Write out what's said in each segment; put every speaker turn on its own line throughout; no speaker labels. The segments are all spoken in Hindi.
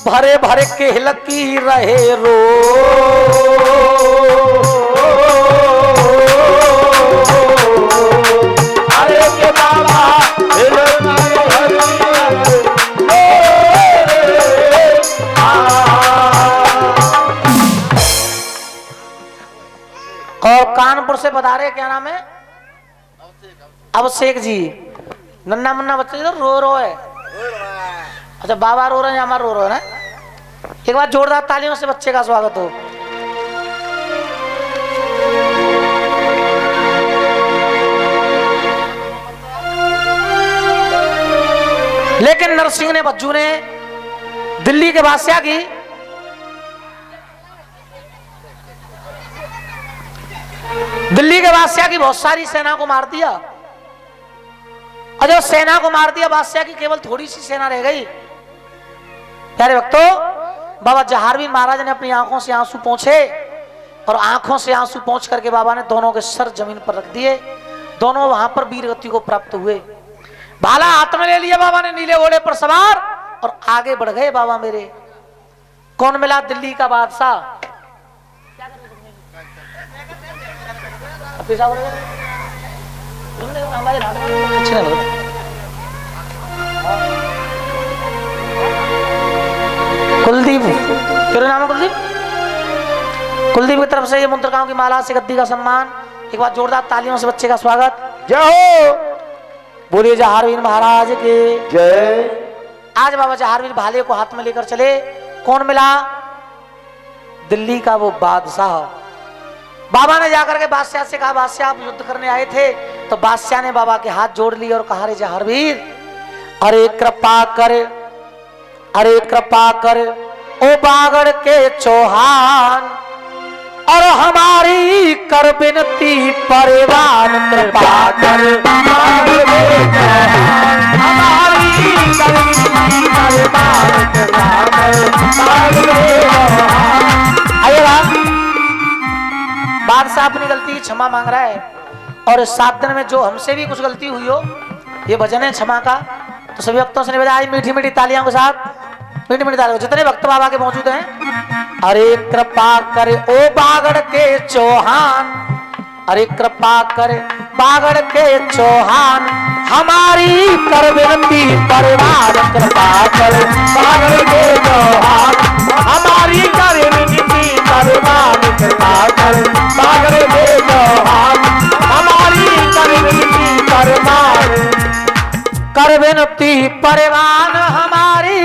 भरे भरे के लकी रहे रो
अरे के बाबा
और कानपुर से बता रहे क्या नाम है? अभिषेक जी। नन्ना मुन्ना बच्चे इधर रो रो है। अच्छा बाबा रो रहे हैं, हमारा रो रहे हैं ना। एक बार जोरदार तालियों से बच्चे का स्वागत हो। लेकिन नरसिंह ने बच्चू ने दिल्ली के बादशाह की बहुत सारी सेना को मार दिया। और जब सेना को मार दिया बादशाह की केवल थोड़ी सी सेना रह गई। प्यारे भक्तों, बाबा जहारवीर महाराज ने अपनी आंखों से आंसू पोंछे और आंखों से आंसू पोंछ करके बाबा ने दोनों के सर जमीन पर रख दिए। दोनों वहां पर वीरगति को प्राप्त हुए। भाला हाथ में ले लिया बाबा ने नीले घोड़े पर सवार और आगे बढ़ गए बाबा मेरे। कौन मिला? दिल्ली का बादशाह। कुलदीप, तेरा नाम है कुलदीप? कुलदीप की तरफ से ये मुद्रिकाओं की माला से गद्दी का सम्मान। एक बार जोरदार तालियों से बच्चे का स्वागत।
जय हो।
बोलिए जहारवीर महाराज के
जय।
आज बाबा जहारवीर भाले को हाथ में लेकर चले। कौन मिला? दिल्ली का वो बादशाह। बाबा ने जाकर के बादशाह से कहा, बादशाह आप युद्ध करने आए थे? तो बादशाह ने बाबा के हाथ जोड़ लिए और कहा, रे जहारवीर, अरे कृपा कर, अरे कृपा कर ओ बागड़ के चौहान, और हमारी कर बिनती परवान। कृपा कर हमारी कर बिनती परवान। कृपा कर। आइएगा, बादशाह अपनी गलती की क्षमा मांग रहा है। और 7 दिन में जो हमसे भी कुछ गलती हुई हो, ये भजन है क्षमा का। तो सभी भक्तों से निवेदन, आज मीठी मीठी तालियों के साथ, मीठी मीठी तालियों, जितने भक्त बाबा के मौजूद हैं। अरे कृपा करे ओ बागड़ के चौहान, अरे कृपा करे बागड़ के चौहान, हमारी कर बिनती परवान। कृपा करे बागड़ के चौहान, हमारी कर बिनती परवान। कृपा करे बागड़ के चौहान, हमारी कर बिनती परवान। कर बिनती परवान हमारी,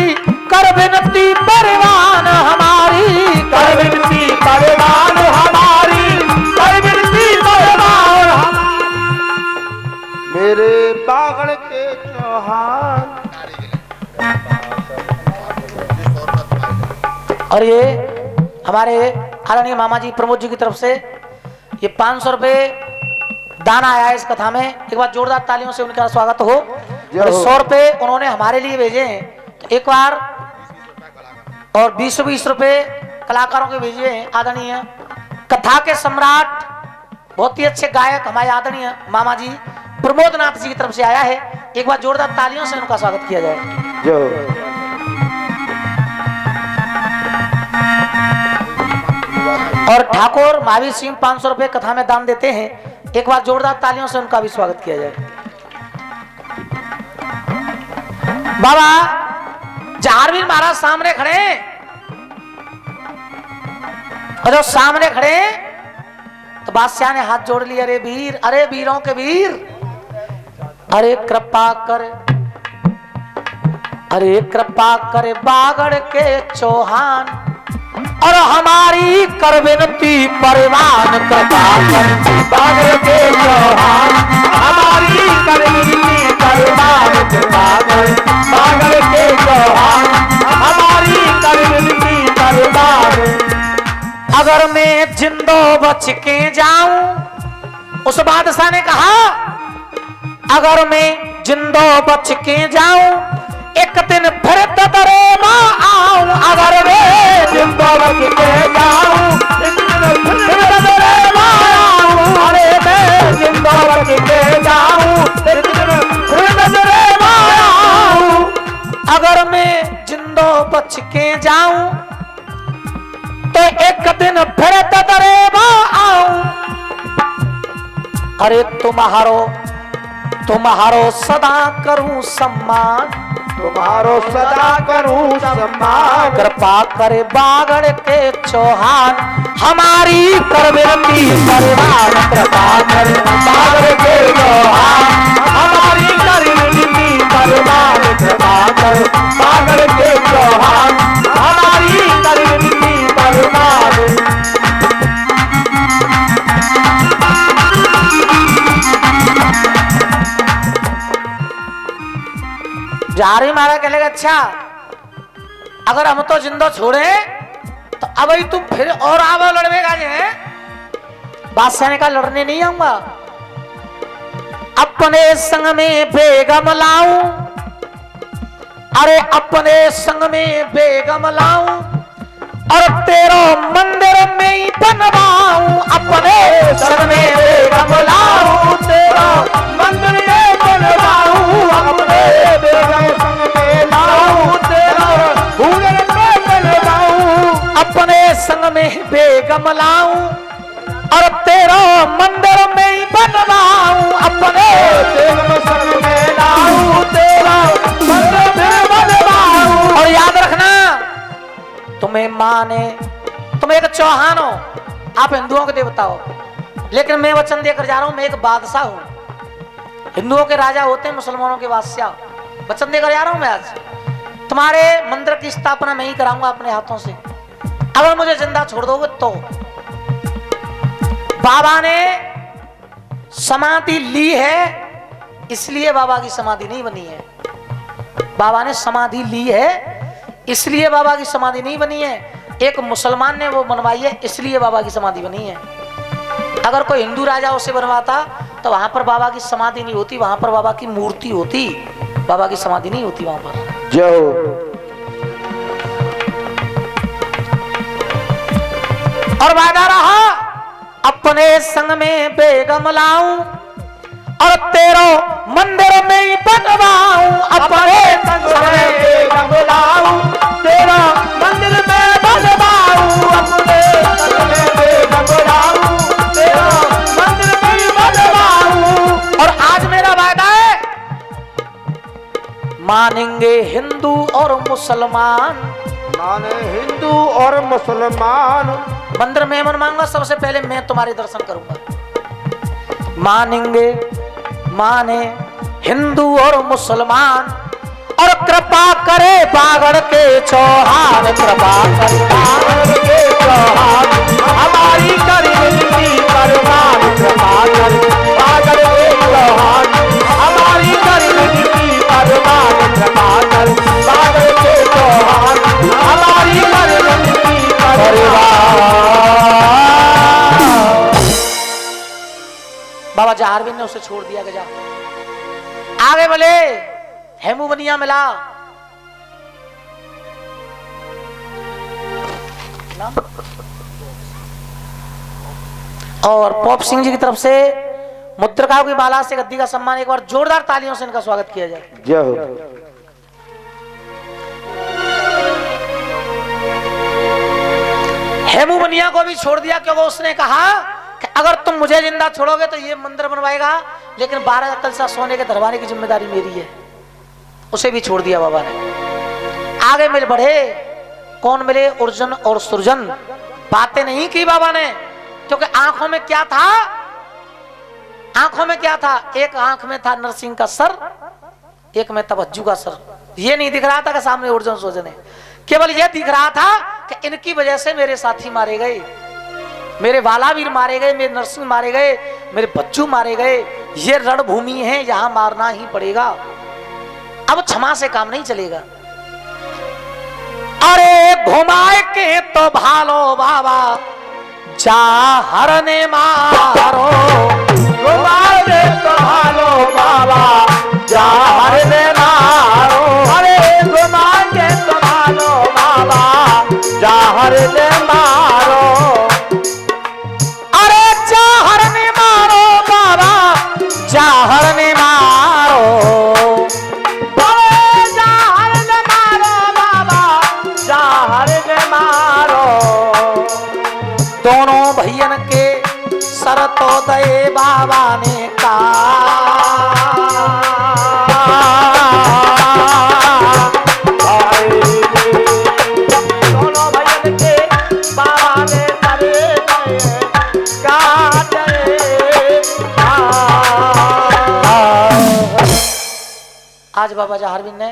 कर बिनती परवान हमारी, कर बिनती परवान हमारी, कर बिनती परवान हमारी।
मेरे बागड़ के चौहान।
और ये हमारे आदरणीय मामा जी प्रमोद जी की तरफ से ये 500 रुपए दाना आया है इस कथा में। एक बार जोरदार तालियों से उनका स्वागत हो। और 100 रुपए उन्होंने हमारे लिए भेजे हैं, तो एक बार। और 20-20 रुपए कलाकारों के भेजे हैं आदरणीय कथा के सम्राट, बहुत ही अच्छे गायक हमारे आदरणीय मामा जी प्रमोद नाथ जी की तरफ से आया है। एक बार जोरदार तालियों से उनका स्वागत किया जाए।
जय।
और ठाकुर महावीर सिंह 500 रुपए कथा में दान देते हैं। एक बार जोरदार तालियों से उनका भी स्वागत किया जाए। बाबा जहारवीर महाराज सामने खड़े, और जब सामने खड़े तो बादशाह ने हाथ जोड़ लिया। अरे वीर, अरे वीरों के वीर, अरे कृपा कर, अरे कृपा कर बागड़ के चौहान, और हमारी कर बिनती परवान। कृपा कर बागड़ के चौहान, हमारी कर बिनती परवान। कृपा कर बागड़ के चौहान, हमारी कर बिनती परवान। अगर मैं जिंदो बच के जाऊं, उस बादशाह ने कहा, अगर मैं जिंदो बच के जाऊं, एक दिन फिर दरे मां आऊं। अगर मैं जिंदो बच के जाऊं, एक दिन फिर दरे मां आऊं। अरे मैं जिंदो बच के जाऊं, एक दिन फिर दरे मां आऊं। अगर मैं जिंदो बच के जाऊं तो एक दिन फिर दरेबा आऊं। अरे तुम्हारो सदा करूं सम्मान,
तुम्हारो सदा करूं सम्मान।
कृपा करे बागड़ के चौहान हमारी कर विनती परवान। कृपा करे बागड़ के चौहान हमारी कर विनती परवान। कृपा करे बागड़ के चौहान हमारी कर विनती परवान। जारी मारा कहलेगा अच्छा अगर हम तो जिंदा छोड़े तो अब ही तुम फिर और आवा लड़वेगा जे बादशाह का लड़ने नहीं आऊंगा। अपने संग में बेगम लाऊं, अरे अपने संग में बेगम लाऊं और तेरो मंदिर में ही बनवाऊं। अपने संग में बेगम लाऊं तेरा मंदिर में बनवाऊं। अपने बेगम संग में लाऊं तेरा मंदिर में बनवाऊं। अपने संग में बेगम लाऊं और तेरा मंदिर में ही बनवाऊं। अपने बेगम संग में लाऊं तेरा मंदिर में बनवाऊं। और याद रखना तुम्हें माने, तुम एक चौहान हो, आप हिंदुओं के देवता हो, लेकिन मैं वचन देकर जा रहा हूं मैं एक बादशाह हूं। हिंदुओं के राजा होते हैं, मुसलमानों के बादशाह। वचन देकर जा रहा हूं मैं आज तुम्हारे मंदिर की स्थापना मैं ही कराऊंगा अपने हाथों से, अगर मुझे जिंदा छोड़ दोगे तो। बाबा ने समाधि ली है इसलिए बाबा की समाधि नहीं बनी है। बाबा ने समाधि ली है इसलिए बाबा की समाधि नहीं बनी है। एक मुसलमान ने वो बनवाई है इसलिए बाबा की समाधि बनी है। अगर कोई हिंदू राजा उसे बनवाता तो वहां पर बाबा की समाधि नहीं होती, वहां पर बाबा की मूर्ति होती, बाबा की समाधि नहीं होती वहां पर।
जो
और वादा रहा अपने संग में बेगम लाऊं और तेरो मंदिर में ही बनवाऊं। अपने संग में बेगम लाऊं तेरा मंदिर में बनवाऊं। अपने संग में बेगम लाऊं तेरा मंदिर में ही बनवाऊं। और आज मेरा वादा है मानेंगे हिंदू और मुसलमान,
माने हिंदू और मुसलमान।
मंदिर में मांगा सबसे पहले मैं तुम्हारे दर्शन करूंगा। मानेंगे माने हिंदू और मुसलमान और कृपा करे बागड़ के चौहान। कृपा करे बागड़ के चौहान हमारी करी विनती परवान। कृपा करे बागड़ के चौहान हमारी करी विनती परवान। कृपा करे बागड़ के चौहान हमारी करी विनती परवान। बाबा जहारवीर ने उसे छोड़ दिया गया। आगे बोले हेमू बनिया मिला और पॉप सिंह जी की तरफ से मुद्रिकाओं की माला से गद्दी का सम्मान। एक बार जोरदार तालियों से इनका स्वागत किया जाए।
जय हो।
हेमू बनिया को भी छोड़ दिया क्योंकि उसने कहा कि अगर तुम मुझे जिंदा छोड़ोगे तो ये मंदिर बनवाएगा, लेकिन 12 कलशा सोने के दरबारे की जिम्मेदारी मेरी है। उसे भी छोड़ दिया बाबा ने। आगे मिल बढ़े कौन मिले अर्जुन और सुरजन। बातें नहीं की बाबा ने क्योंकि आंखों में क्या था, आंखों में क्या था, एक आंख में था नरसिंह का सर, एक में था भज्जू का सर। ये नहीं दिख रहा था कि सामने अर्जुन सुरजन है, केवल यह दिख रहा था कि इनकी वजह से मेरे साथी मारे गए, मेरे वालावीर मारे गए, मेरे नरसिंह मारे गए, मेरे बच्चू मारे गए। ये रणभूमि है, यहां मारना ही पड़ेगा। अब क्षमा से काम नहीं चलेगा। अरे घुमाए के तो भालो बाबा चाहर ने मारो। घुमाए के तो भालो बाबा चाहर ने मारो। अरे घुमाए के तो भालो बाबा चाहर ने मारो। चाहर ने मारो, चाहर ने मारो बाबा, दोनों भैयन के सर तो दे बाबा ने
दोनों भैयन के बाबा ने करे
आज बाबा जहारवीर ने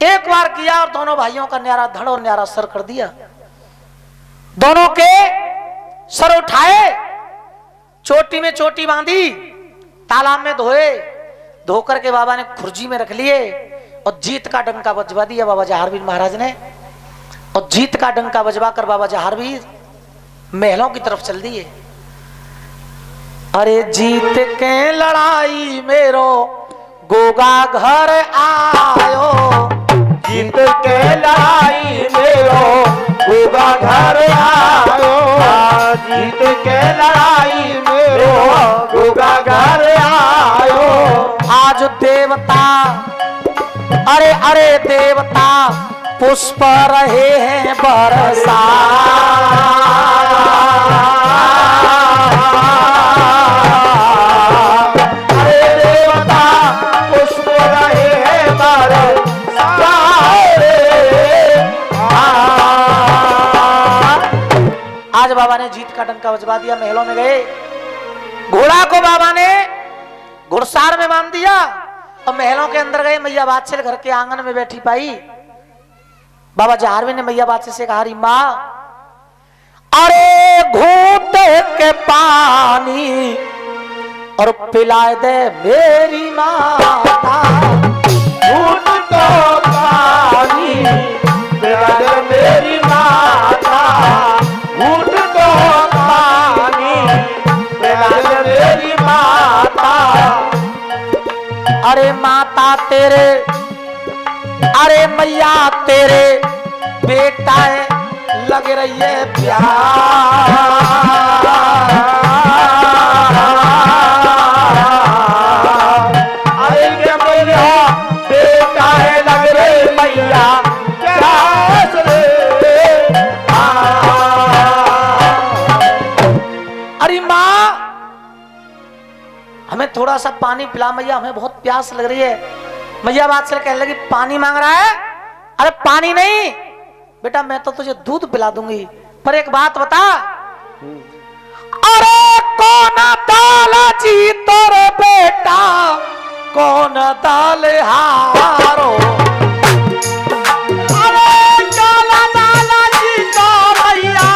एक बार किया और दोनों भाइयों का न्यारा धड़ और न्यारा सर कर दिया। दोनों के सर उठाए, चोटी में चोटी बांधी, तालाब में धोए, धोकर के बाबा ने खुर्जी में रख लिए और जीत का डंका बजवा दिया बाबा जहारवीर महाराज ने। और जीत का डंका बजवा कर बाबा जहारवीर महलों की तरफ चल दिए। अरे जीत के लड़ाई मेरो गोगा घर आयो,
जीत के लड़ाई मेरो गोगा घर आयो, जीत के लड़ाई मेरो गोगा घर आयो।
आज देवता अरे अरे देवता पुष्प रहे हैं बरसा,
अरे देवता पुष्प रहे हैं बरसा।
आज बाबा ने जीत का डंका बजवा दिया, महलों में गए। घोड़ा को बाबा ने घुड़सार में बांध दिया और महलों के अंदर गए। मैया बादशाह घर के आंगन में बैठी पाई। बाबा जहारवीर ने मैया बादशाह से कहा, माँ अरे घूट के पानी और पिलाए दे मेरी माता,
घूट तो पानी पिला दे मेरी माता, घूट तो पानी पिला दे मेरी माता।
अरे माता तेरे अरे मैया तेरे बेटा है लग रही है प्यार,
अरे के मैया बेटा है लग रही मैया प्यास रे।
अरे माँ हमें थोड़ा सा पानी पिला मैया, हमें बहुत प्यास लग रही है। मैया बात से कहने लगी, पानी मांग रहा है? अरे पानी नहीं बेटा, मैं तो तुझे दूध पिला दूंगी, पर एक बात बता। अरे कौन दाला जी तोरे बेटा, कौन दाल हारो,
अरे काला दाला जी तो मैया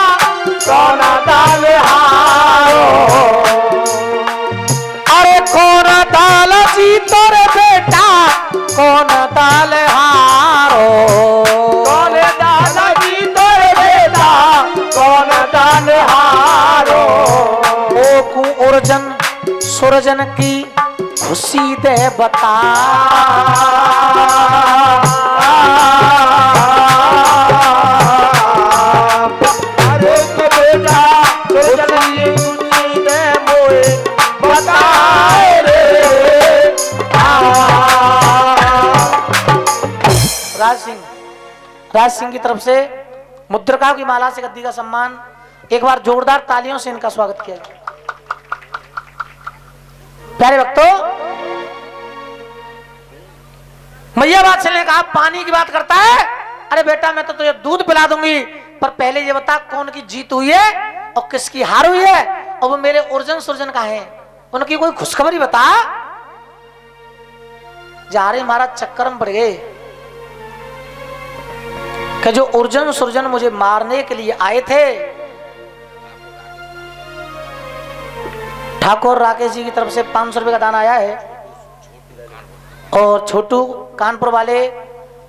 कौन दाल हारो,
अरे कौन दाल जी तोरे बेटा, कौन दाल हारो,
कौन दाला जी तोरे बेटा कौन दाल हारो।
ओकू उर्जन सुरजन की खुशी दे बता,
अरे के बेटा खुशी दे मोए बताए रे।
राज सिंह की तरफ से मुद्रिका की माला से गद्दी का सम्मान। एक बार जोरदार तालियों से इनका स्वागत किया जाए। प्यारे भक्तों, मैया बादशाह ने कहा पानी की बात करता है? अरे बेटा मैं तो तुझे दूध पिला दूंगी, पर पहले ये बता कौन की जीत हुई है और किसकी हार हुई है, और वो मेरे उर्जन सुरजन कहाँ है, उनकी कोई खुशखबरी बता। जा रहे महाराज चक्कर में पड़ गए कि जो उर्जन सुरजन मुझे मारने के लिए आए थे, ठाकुर राकेश जी की तरफ से 500 रुपए का दान आया है, और छोटू कानपुर वाले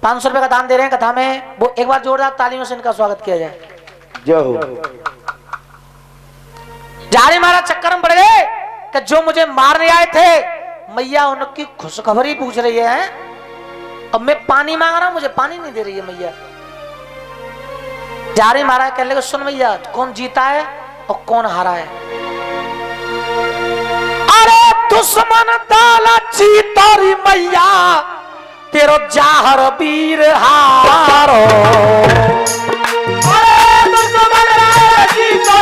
500 रुपए का दान दे रहे हैं कथा में। वो एक बार जोरदार तालियों से इनका स्वागत किया जाए।
जय हो।
जा रहे महाराज चक्कर में पड़ गए कि जो मुझे मारने आए थे, मैया उनकी खुशखबरी पूछ रही है। अब मैं पानी मांग रहा हूं, मुझे पानी नहीं दे रही है मैया। जा रहे महाराज कहने लगे, सुन मैया कौन जीता है और कौन हारा है। अरे दुश्मन दाला जीतोरी मैया, तेरो जाहर वीर हारो।
अरे दुश्मन दाला जीतो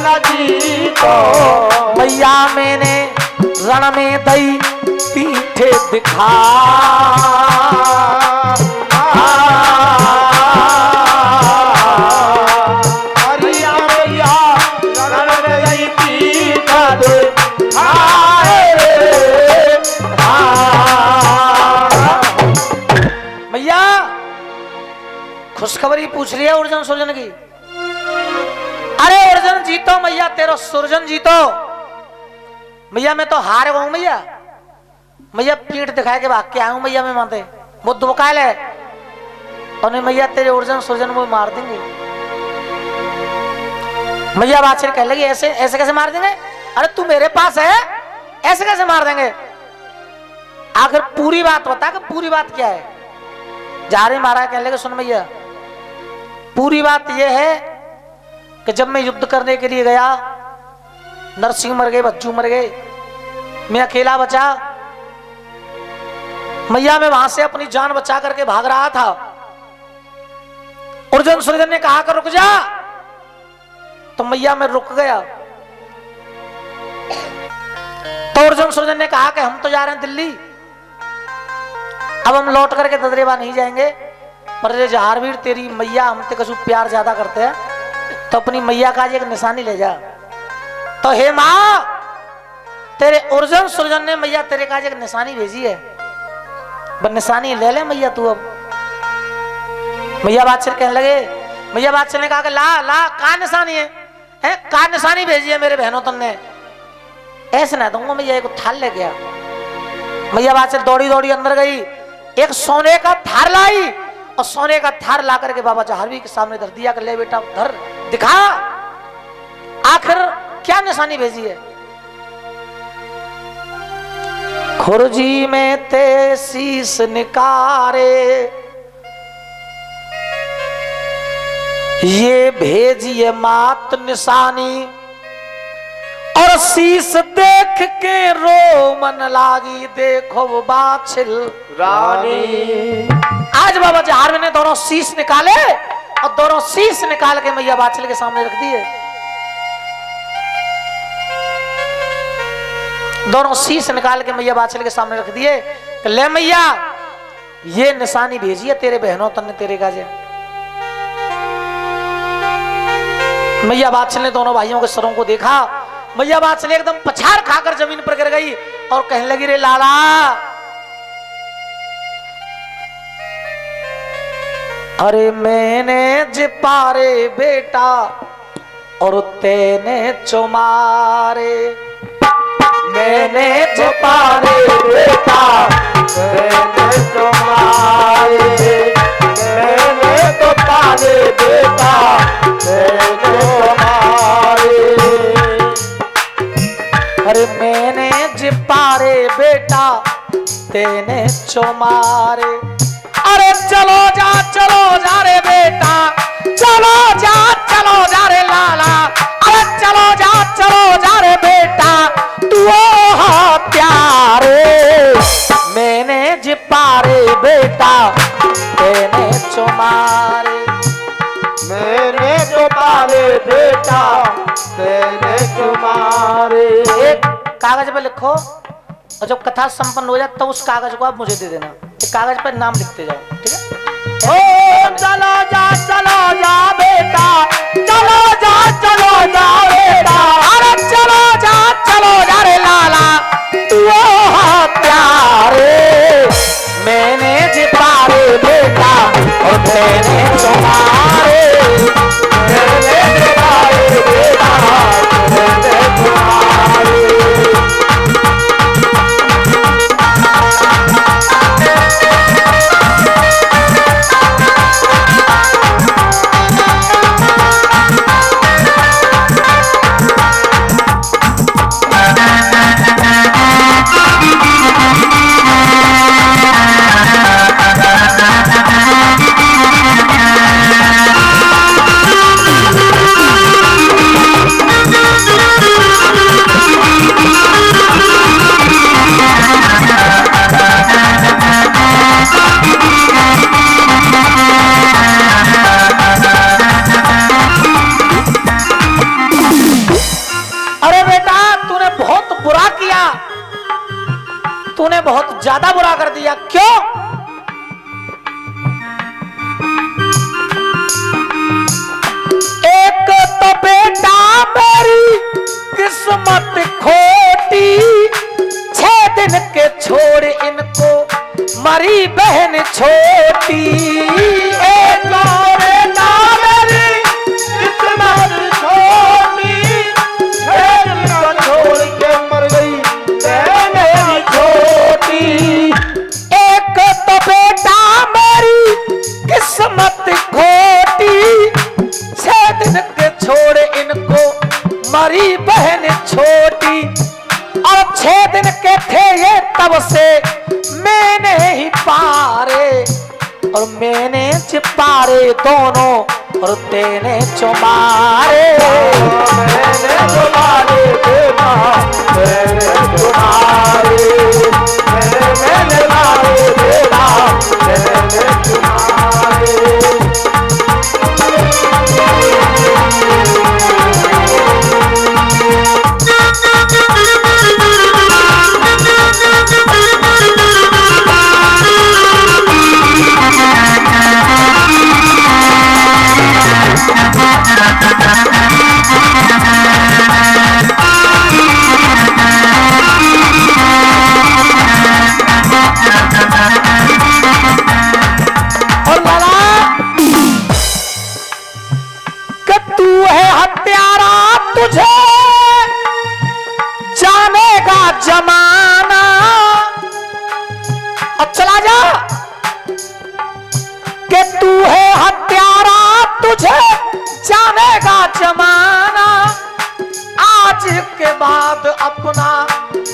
न जीतो।
मैया मैंने रण में दई पीठे दिखा।
हरिया मैया रण में दई पीठे दिखाए।
मैया खुशखबरी पूछ रही है अर्जुन सुरजन की। अरे अर्जुन जीतो मैया, तेरा सुरजन जीतो। मैया मैं तो हार गया हूं मैया। मैया पीठ दिखाए के भाग के आया हूं मैया मैं मानते वो दुबकायल है। और नहीं मैया तेरे अर्जुन सुरजन वो मार देंगे। मैया बात से कह लगी ऐसे ऐसे कैसे मार देंगे? अरे तू मेरे पास है, ऐसे कैसे मार देंगे? आखिर पूरी बात बता कि पूरी बात क्या है? जा रहे महाराज कहने लगे सुन मैया, पूरी बात यह है कि जब मैं युद्ध करने के लिए गया, नरसिंह मर गए, बच्चू मर गए, मैं अकेला बचा। मैया मैं वहां से अपनी जान बचा करके भाग रहा था। अर्जुन सुरजन ने कहा कर रुक जा, तो मैया मैं रुक गया। तो अर्जुन सुरजन ने कहा कि हम तो जा रहे हैं दिल्ली, अब हम लौट करके ददरेवा नहीं जाएंगे, पर ये जहारवीर तेरी मैया हमसे कसू प्यार ज्यादा करते हैं, तो अपनी मैया का एक निशानी ले जा। तो हे मां, तेरे अर्जुन सुरजन ने मैया तेरे का एक निशानी भेजी है, बस निशानी ले ले मैया तू। अब मैया बादशाह कहने लगे, मैया बादशाह ने कहा कि ला ला का निशानी है? का निशानी भेजी है मेरे बहनों तुमने? ऐसे ना दूंगा मैया, एक थाल ले गया। मैया बादशाह दौड़ी दौड़ी अंदर गई, एक सोने का थार लाई और सोने का थार ला करके बाबा जहारवीर के सामने धर दिया कि ले बेटा धर, दिखा आखिर क्या निशानी भेजी है। खुरजी में ते शीस निकारे, ये भेजिए मात निशानी, और शीस देख के रो मन लागी, देखो वो बाछिल
रानी।
आज बाबा जहारवीर ने दोनों शीस निकाले और दोनों शीस निकाल के मैया बाछिल के सामने रख दिए। दोनों शीस निकाल के मैया बाछिल के सामने रख दिए। ले मैया ये निशानी भेजी है तेरे बहनों तन ने तेरे गाजे। मैया बाछिल ने दोनों भाइयों के सरों को देखा। मैया बाछिल एकदम पछाड़ खाकर जमीन पर गिर गई और कहने लगी, रे लाला, अरे मैंने जिपारे बेटा और तेने चुमारे,
मैंने जिपारे बेटा तेने चुमारे, मैंने तो पाले बेटा तेने चुमारे।
अरे मैंने जिपारे बेटा तेने चुमारे। अरे चलो जा रे बेटा, चलो जा रे लाला, अरे चलो जा रे बेटा, तू प्यारे, मैंने जिपारे बेटा तेने चुमारे,
मैंने तो पाले बेटा तेने चुमारे।
एक कागज पे लिखो और जब कथा संपन्न हो जाए तो उस कागज को आप मुझे दे देना। एक कागज पर नाम लिखते जाओ, ठीक है?
ओ चलो जा बेटा, चलो जा बेटा,
अरे चलो जा रे लाला, तू प्यारे, मैंने जिपारे बेटा और मैंने तुम्हारे,
मैंने जिपारे बेटा मैंने तुम्हारे।
तुम्हारी बहन छोटी, और 6 दिन के थे ये तब से मैंने ही पारे, और मैंने चिपारे दोनों और तेने चुमारे।
मैंने तुम्हारे बेटा मैंने तुम्हारे, मैंने मारे बेटा मैंने तुम्हारे।
और लड़ा कि तू है हत्यारा, तुझे जानेगा जमाना, अब चला जा। कि तू है हत्यारा, तुझे जानेगा जमाना, आज के बाद अपना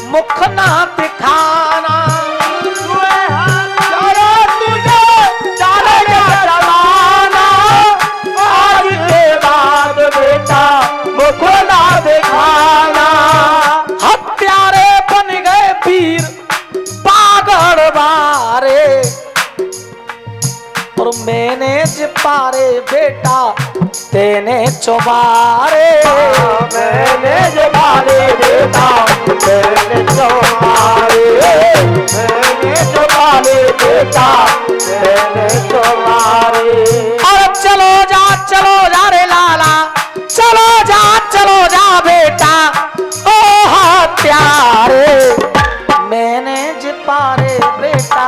मुख ना दिखाना। हत्यारे बन गए वीर बागड़ बारे, और मैंने जिपारे बेटा तेने चुबारे।
मैंने जिपारे बेटा मैंने चुबारे, मैंने जिपारे बेटा मैंने चुबारे।
और चलो जा रे लाला, चलो जा बेटा, ओ हत्यारे मैंने जिपारे बेटा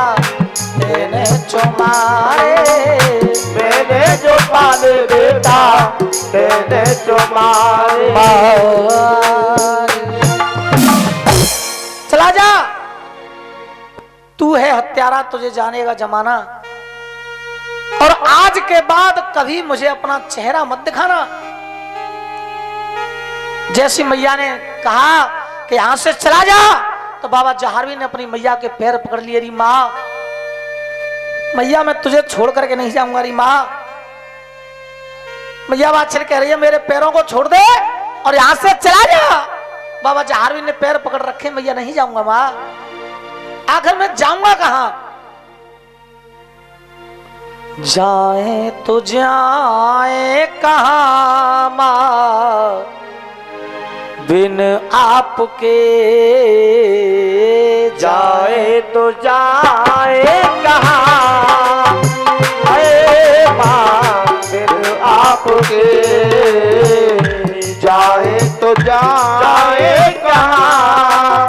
तेने चुमारे।
मैंने जो पाले बेटा तेने चुमारे।
चला जा, तू है हत्यारा, तुझे जानेगा जमाना, और आज के बाद कभी मुझे अपना चेहरा मत दिखाना। जैसी मैया ने कहा कि यहां से चला जा, तो बाबा जहारवी ने अपनी मैया के पैर पकड़ लिए। री माँ, मैया मैं तुझे छोड़ करके नहीं जाऊंगा। री माँ, मैया बात चल कह रही है मेरे पैरों को छोड़ दे और यहां से चला जा। बाबा जहारवी ने पैर पकड़ रखे, मैया नहीं जाऊंगा माँ। आखिर मैं जाऊंगा कहां? जाए तो जाए कहां माँ, बिन आपके
जाए तो जाए कहाँ, माँ बिन आपके जाए तो जाए कहाँ,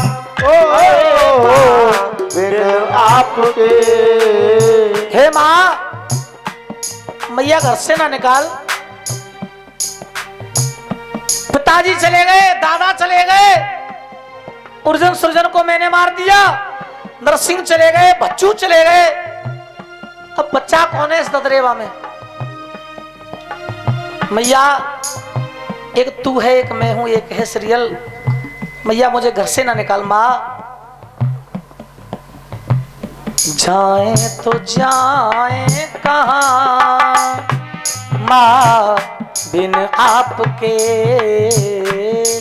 बिन आपके।
हे माँ, मैया घर से ना निकाल। पिताजी चले गए, दादा चले गए, अर्जुन सृजन को मैंने मार दिया, नरसिंह चले गए, बच्चू चले गए, अब बच्चा कौन है इस ददरेवा में? मैया एक तू है, एक मैं हूं, एक है सीरियल। मैया मुझे घर से ना निकाल माँ। जाए तो जाए कहां माँ, बिन आपके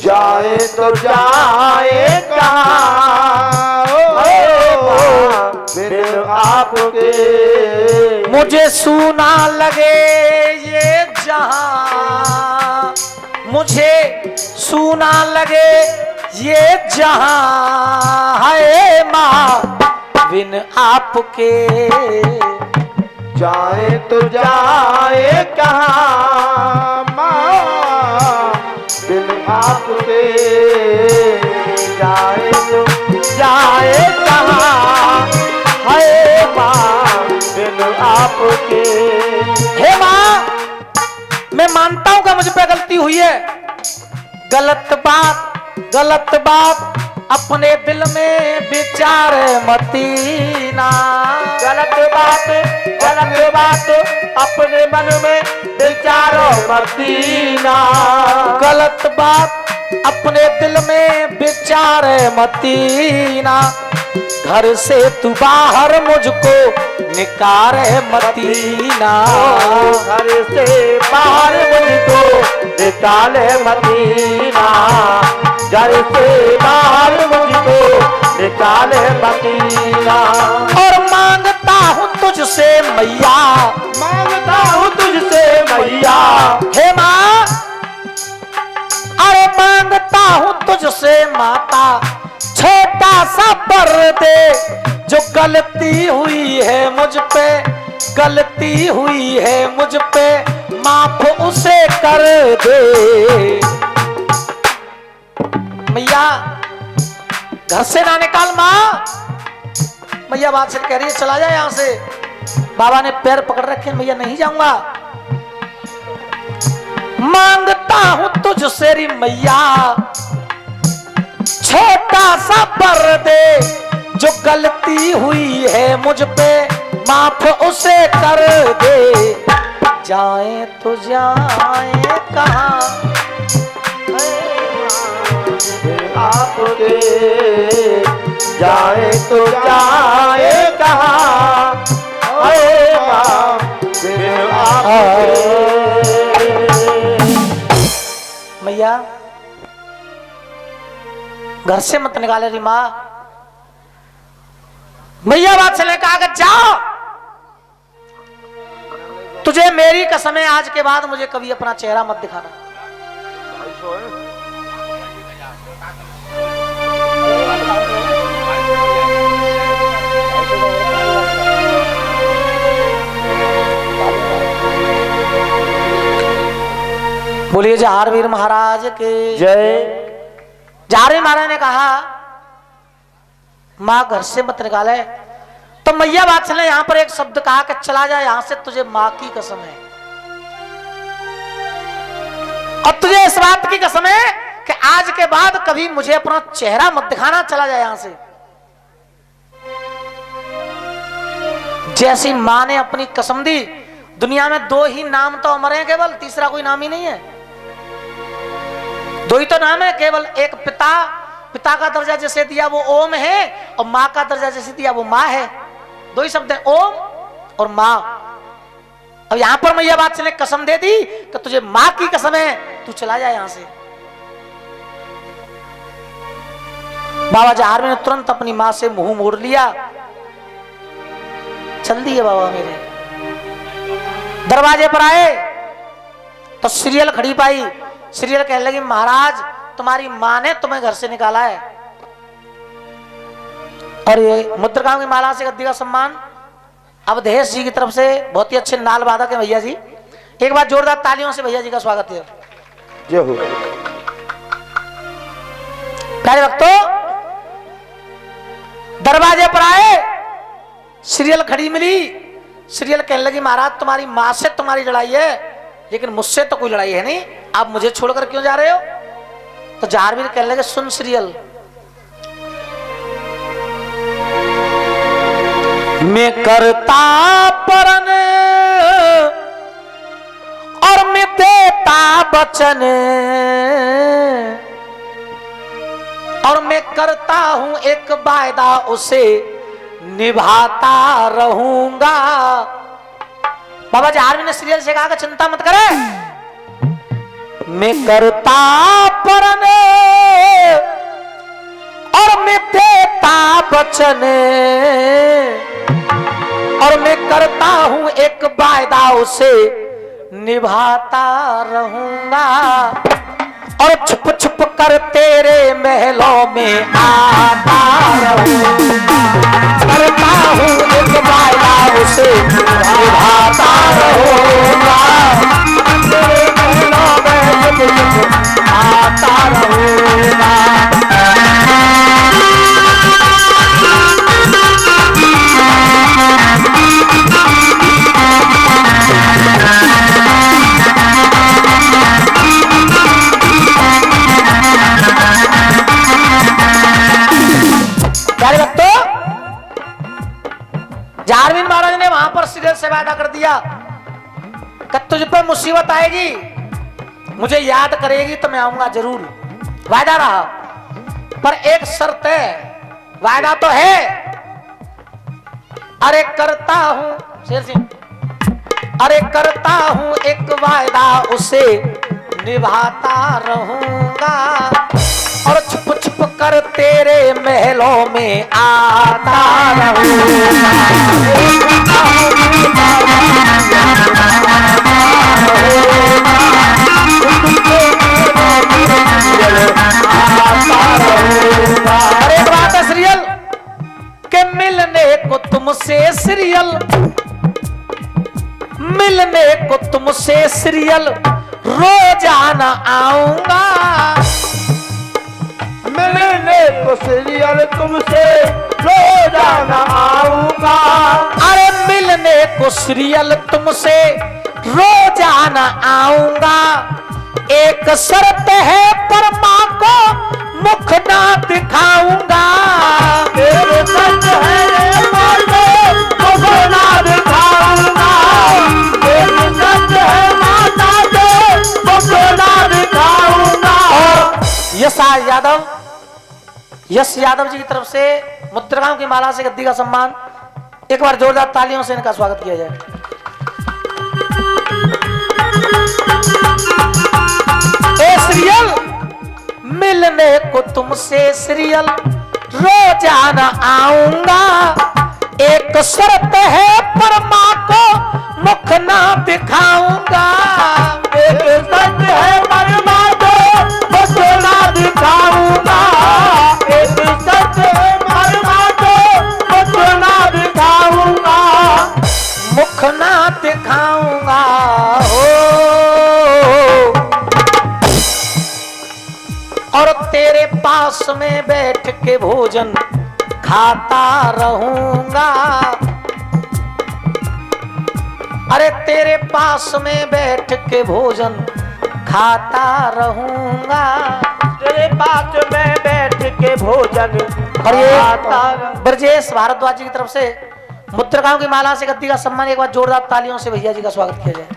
जाए तो जाए कहाँ, बिन आपके।
मुझे सूना लगे ये जहां, मुझे सूना लगे ये जहां, है माँ बिन आपके।
जाए तो जाए कहाँ माँ, बिन आपके। जाए तो जाए कहाँ, है माँ बिन आपके।
हे माँ, मैं मानता हूं कि मुझ पे गलती हुई है। गलत बात अपने दिल में विचार मतीना।
गलत बात अपने मन में विचारो मतीना।
गलत बात अपने दिल में विचार मतीना, घर से तू बाहर मुझको निकार मतीना,
घर से बाहर मुझको निकाले मदीना, घर से बाहर मुझको निकाले मदीना।
और मांगता हूँ तुझसे मैया,
मांगता हूँ तुझसे मैया,
हे माँ, अरे मांगता हूँ तुझसे माता, छोटा सा पर दे, जो गलती हुई है मुझ पे, गलती हुई है मुझ पे, माफ उसे कर दे। मैया घर से ना निकाल माँ। मैया बात से कह रही है चला जाए यहां से। बाबा ने पैर पकड़ रखे, मैया नहीं जाऊंगा। मांगता हूं तुझसे री मैया, छोटा सा पर दे, जो गलती हुई है मुझ पे, माफ उसे कर दे। जाए तो जाए कहां
आपके, जाए तो जाए कहाँ, अरे माँ फिर आपके।
मैया घर से मत निकाले री माँ। मैया बात चले कहा जाओ, तुझे मेरी कसम है आज के बाद मुझे कभी अपना चेहरा मत दिखाना। बोलिए जहारवीर महाराज के
जय।
जहारवीर महाराज ने कहा माँ घर से मत निकाले, तो मैया बात चले यहां पर एक शब्द कहा कि चला जाए यहां से, तुझे माँ की कसम है। और तुझे इस बात की कसम है कि आज के बाद कभी मुझे अपना चेहरा मत दिखाना, चला जाए यहां से। जैसी मां ने अपनी कसम दी, दुनिया में दो ही नाम तो अमर हैं केवल, तीसरा कोई नाम ही नहीं है। दो ही तो नाम है केवल, एक पिता, पिता का दर्जा जैसे दिया वो ओम है, और मां का दर्जा जैसे दिया वो मां है। दो ही शब्द है, ओम और मां। अब यहां पर मैया बात ने कसम दे दी कि तुझे मां की कसम है, तू चला जाए यहां से। बाबा जहार ने तुरंत अपनी मां से मुंह मोड़ लिया, चल दिए बाबा मेरे। दरवाजे पर आए तो सीरियल खड़ी पाई। सीरियल कहने लगी महाराज तुम्हारी मां ने तुम्हें घर से निकाला है। और ये मुद्रकाओं की माला से गद्दी का सम्मान अवधेश जी की तरफ से, बहुत ही अच्छे नाल वादक है भैया जी। एक बार जोरदार तालियों से भैया जी का स्वागत है।
जय हो।
प्यारे भक्तों दरवाजे पर आए, सीरियल खड़ी मिली। सीरियल कहने लगी महाराज तुम्हारी मां से तुम्हारी लड़ाई है, लेकिन मुझसे तो कोई लड़ाई है नहीं, आप मुझे छोड़कर क्यों जा रहे हो? तो जहारवीर कहने लगे सुन सीरियल, मैं करता परन और मैं देता बचन, और मैं करता हूं एक वायदा उसे निभाता रहूंगा। बाबा जहारवीर ने सीरियल से कहा कि चिंता मत करे, मैं करता परन और मैं देता बचन, और मैं करता हूं एक वायदा उसे निभाता रहूंगा। और छुप छुप कर तेरे महलों में आता रहूंगा, करता हूं एक वायदा उसे निभाता रहूंगा, तेरे महलों में छुप छुप आता रहूंगा। जहारवीर महाराज ने वहां पर सीरियल से वादा कर दिया कि तुझ पर मुसीबत आएगी, मुझे याद करेगी तो मैं आऊंगा जरूर। वायदा रहा, पर एक शर्त है, वायदा तो है, अरे करता हूं शेर सिंह, अरे करता हूं एक वायदा उसे निभाता रहूंगा, और छुप छुप कर तेरे महलों में आता रहूंगा। और एक बात है सीरियल के मिलने को तुमसे सीरियल, मिलने को तुमसे सीरियल रोजाना आऊंगा,
मिलने को सीरियल तुमसे रोजाना आऊंगा।
अरे मिलने को सीरियल तुमसे रोजाना आऊंगा, एक शर्त है पर माँ को मुख ना दिखाऊंगा,
एक शर्त है माँ को मुख ना दिखाऊंगा, एक शर्त है माता को मुख ना दिखाऊंगा।
यश यादव जी की तरफ से मुद्राओं की माला से गद्दी का सम्मान, एक बार जोरदार तालियों से इनका स्वागत किया जाए। ए सीरियल मिलने को तुमसे सीरियल रोजाना आऊंगा, एक शर्त है पर माँ को मुख ना दिखाऊंगा,
एक शर्त है पर माँ को मुख ना दिखाऊंगा, एक शर्त है पर माँ को मुख ना दिखाऊंगा,
मुख ना दिखाऊंगा हो, और तेरे पास में बैठ के भोजन खाता रहूंगा, अरे तेरे पास में बैठ के भोजन खाता रहूंगा,
तेरे पास में बैठ के भोजन
और ये
खाता।
ब्रजेश भारद्वाज जी की तरफ से मुद्रिकाओं की माला से गद्दी का सम्मान, एक बार जोरदार तालियों से भैया जी का स्वागत किया जाए।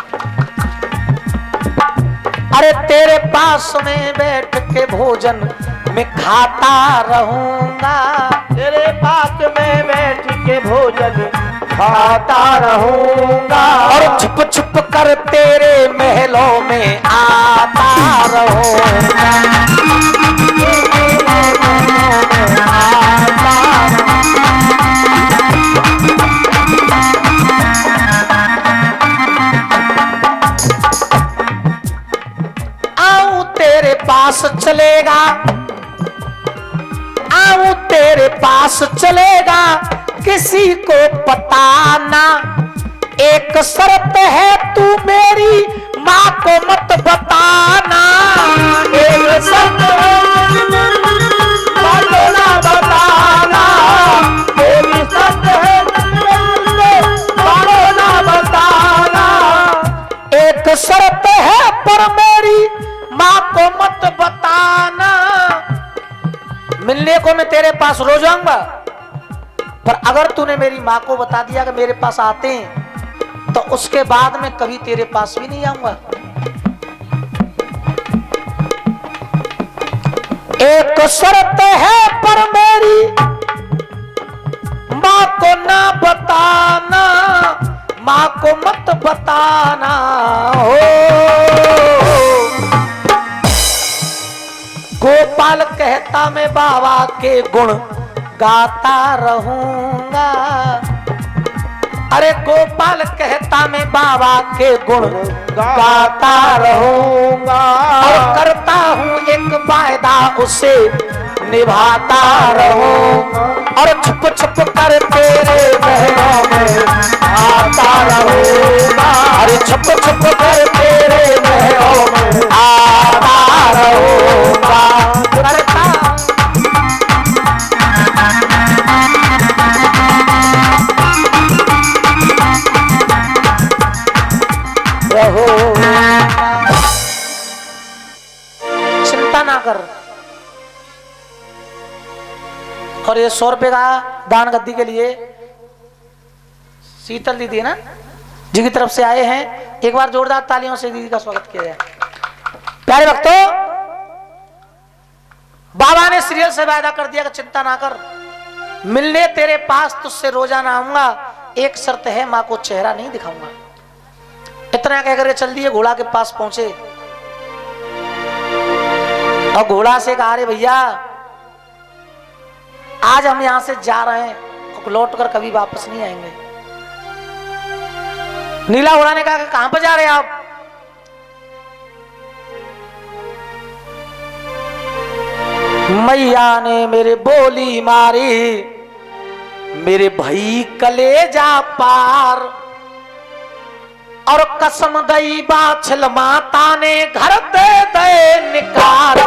अरे तेरे पास में बैठ के भोजन मैं खाता रहूंगा,
तेरे पास में बैठ के भोजन खाता रहूंगा,
और छुप छुप कर तेरे महलों में आता रहूंगा, आऊं तेरे पास चलेगा, आऊं तेरे पास चलेगा किसी को पता ना, एक शर्त है तू मेरी माँ को मत बताना,
एक शर्त है माँ को ना बताना, एक शर्त है माँ को ना बताना,
एक शर्त है पर मेरी माँ को मत बताना, मिलने को मैं तेरे पास रोज आऊंगा, पर अगर तूने मेरी माँ को बता दिया कि मेरे पास आते हैं तो उसके बाद मैं कभी तेरे पास भी नहीं आऊंगा। एक शर्त है पर मेरी माँ को ना बताना, माँ को मत बताना हो, गोपाल कहता मैं बाबा के गुण गाता रहूंगा, अरे गोपाल कहता मैं बाबा के गुण गाता रहूंगा, और करता हूँ एक वायदा उसे निभाता रहूंगा, और छुप छुप कर तेरे महलों में आता रहूंगा, अरे छुप छुप कर तेरे महलों में आता रहूंगा, करता रहो, चिंता ना कर। और ये 100 रुपए का दान गद्दी के लिए शीतल दीदी है ना जी की तरफ से आए हैं, एक बार जोरदार तालियों से दीदी का स्वागत किया जाए। प्यारे भक्तों, सीरियल से वायदा कर दिया कि चिंता ना कर, मिलने तेरे पास तुझसे रोजाना आऊंगा, एक शर्त है माँ को चेहरा नहीं दिखाऊंगा। इतना कहकर चल दिए, घोड़ा के पास पहुंचे और घोड़ा से कहा रे भैया आज हम यहां से जा रहे हैं, लौट कर कभी वापस नहीं आएंगे। नीला घोड़ा ने कहा कि कहां पर जा रहे हैं आप? मैया ने मेरे बोली मारी, मेरे भाई कलेजा पार, और कसम दई बाछल माता ने घर दे दे निकार।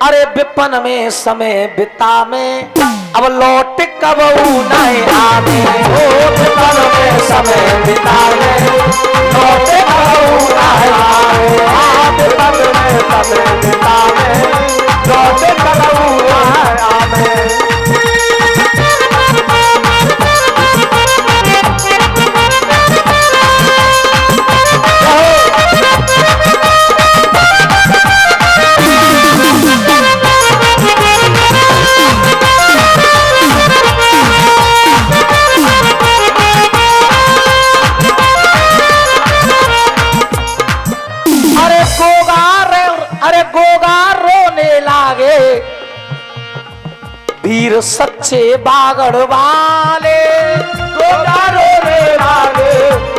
अरे विपन में समय बिता में अब लौट कब नहीं आवे, विपन में समय बिता में लौट कब नहीं आवे, विपन में समय बिता में लौट कब नहीं आवे। वीर सच्चे बागड़ वाले,
गोगा रोने लागे,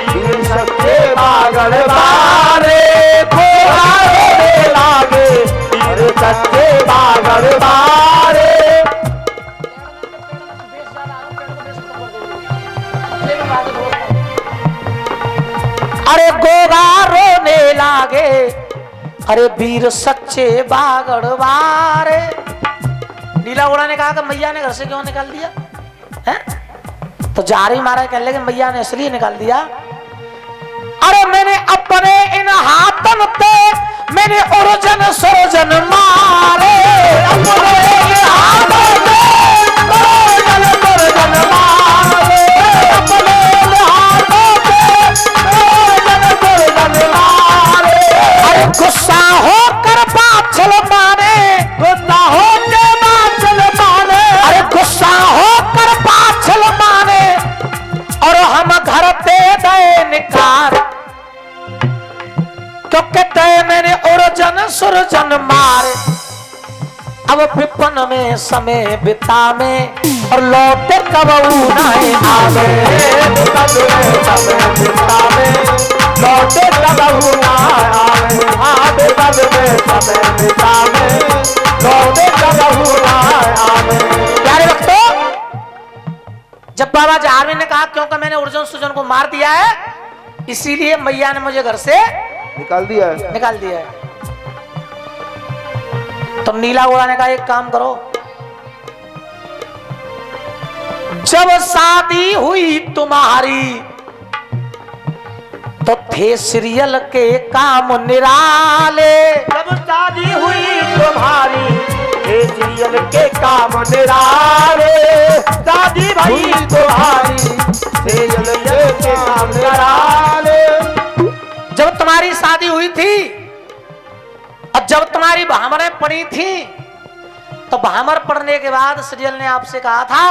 वीर सच्चे बागड़ वाले, गोगा रोने लागे, वीर सच्चे बागड़ वाले।
अरे गोगा रोने लागे, अरे वीर सच्चे बागड़ वाले। नीला घोड़ा ने कहा कि मैया ने घर से क्यों निकाल दिया है? तो जारी मारा, कहने लगे मैया ने इसलिए निकाल दिया, अरे मैंने अपने इन हाथन पे मैंने ओरजन सरोजन मारे, अपने इन हाथों पे ओरजन सरोजन मारे, अपने इन हाथों पे ओरजन सरोजन मारे। अरे गुस्सा होकर बाछल मारे, गुस्सा होकर गुस्सा होकर पाछल माने, और हम घर पे गए निकार, क्योंकि तय मैंने ओरजन सुरजन मारे। अब विपन में समय बिता में और लौटे कब नहीं आवे, विपन में समय बिता में लौटे कब नहीं आवे, हाँ विपन में समय बिता में लौटे कब नहीं आवे। जब बाबा जारवी ने कहा क्योंकि मैंने अर्जुन सुजन को मार दिया है, इसीलिए मैया ने मुझे घर से
निकाल दिया है।
तो नीला घोड़ा ने कहा एक काम करो, जब शादी हुई तुम्हारी तो थे सीरियल के काम निराले,
जब शादी हुई तुम्हारी सीरियल के काम निराले, शादी भाई तुम्हारी सीरियल के काम निराले।
जब तुम्हारी शादी हुई थी और जब तुम्हारी भामरें पड़ी थी, तो भामर पड़ने के बाद सीरियल ने आपसे कहा था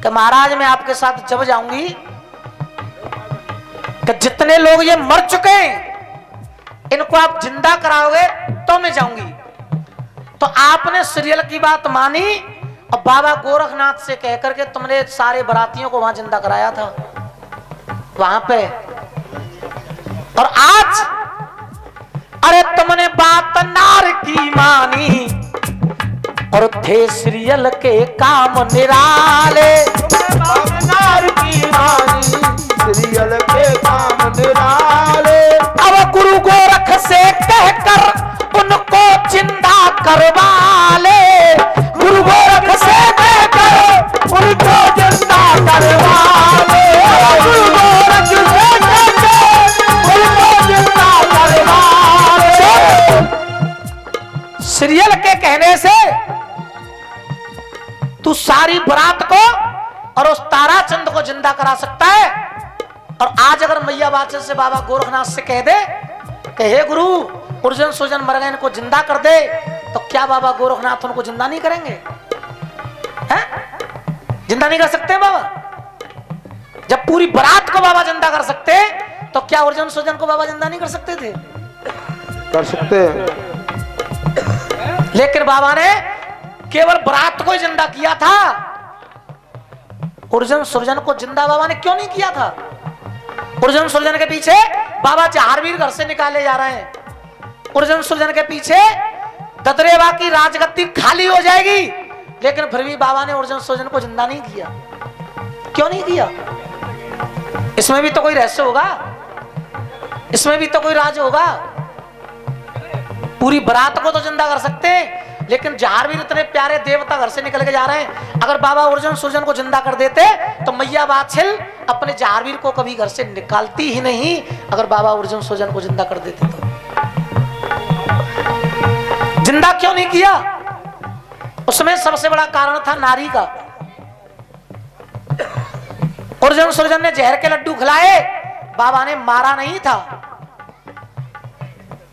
कि महाराज मैं आपके साथ जब जाऊंगी कि जितने लोग ये मर चुके हैं इनको आप जिंदा कराओगे तो मैं जाऊंगी। तो आपने सीरियल की बात मानी और बाबा गोरखनाथ से कहकर के तुमने सारे बरातियों को वहां जिंदा कराया था वहां पे। और आज अरे तुमने बात नार की मानी और थे सीरियल के काम निराले,
नार की मानी सीरियल के काम निराले।
अब गुरु गोरख से कहकर उनको जिंदा करवा ले, गुरु गोरख से कहकर उनको जिंदा करवा ले, गुरु गोरख से कहकर उनको जिंदा करवा ले। सीरियल के कहने से तू सारी बरात को और उस ताराचंद को जिंदा करा सकता है। और आज अगर मैया बादशाह से बाबा गोरखनाथ से कह दे कि हे गुरु अर्जुन सुजन मर गए इनको जिंदा कर दे, तो क्या बाबा गोरखनाथ उनको जिंदा नहीं करेंगे? हैं? जिंदा नहीं कर सकते बाबा? जब पूरी बारात को बाबा जिंदा कर सकते तो क्या अर्जुन सुरजन को बाबा जिंदा नहीं कर सकते थे?
कर सकते हैं।
लेकिन बाबा ने केवल बारात को ही जिंदा किया था। अर्जुन सुरजन को जिंदा बाबा ने क्यों नहीं किया था? अर्जुन सुरजन के पीछे बाबा जहारवीर घर से निकाले जा रहे हैं। अर्जुन सुरजन के पीछे ददरेवा की राजगद्दी खाली हो जाएगी, लेकिन फिर भी बाबा ने अर्जुन सुरजन को जिंदा नहीं किया। क्यों नहीं किया? इसमें भी तो कोई रहस्य होगा, इसमें भी तो कोई राज होगा। पूरी बारात को तो जिंदा कर सकते हैं, लेकिन जहारवीर इतने प्यारे देवता घर से निकल के जा रहे हैं, अगर बाबा अर्जुन सुरजन को जिंदा कर देते तो मैया बाछिल अपने जहारवीर को कभी घर से निकालती ही नहीं। अगर बाबा अर्जुन सुरजन को जिंदा कर देते तो जिंदा क्यों नहीं किया? उसमें सबसे बड़ा कारण था नारी का। अर्जुन सुरजन ने जहर के लड्डू खिलाए, बाबा ने मारा नहीं था।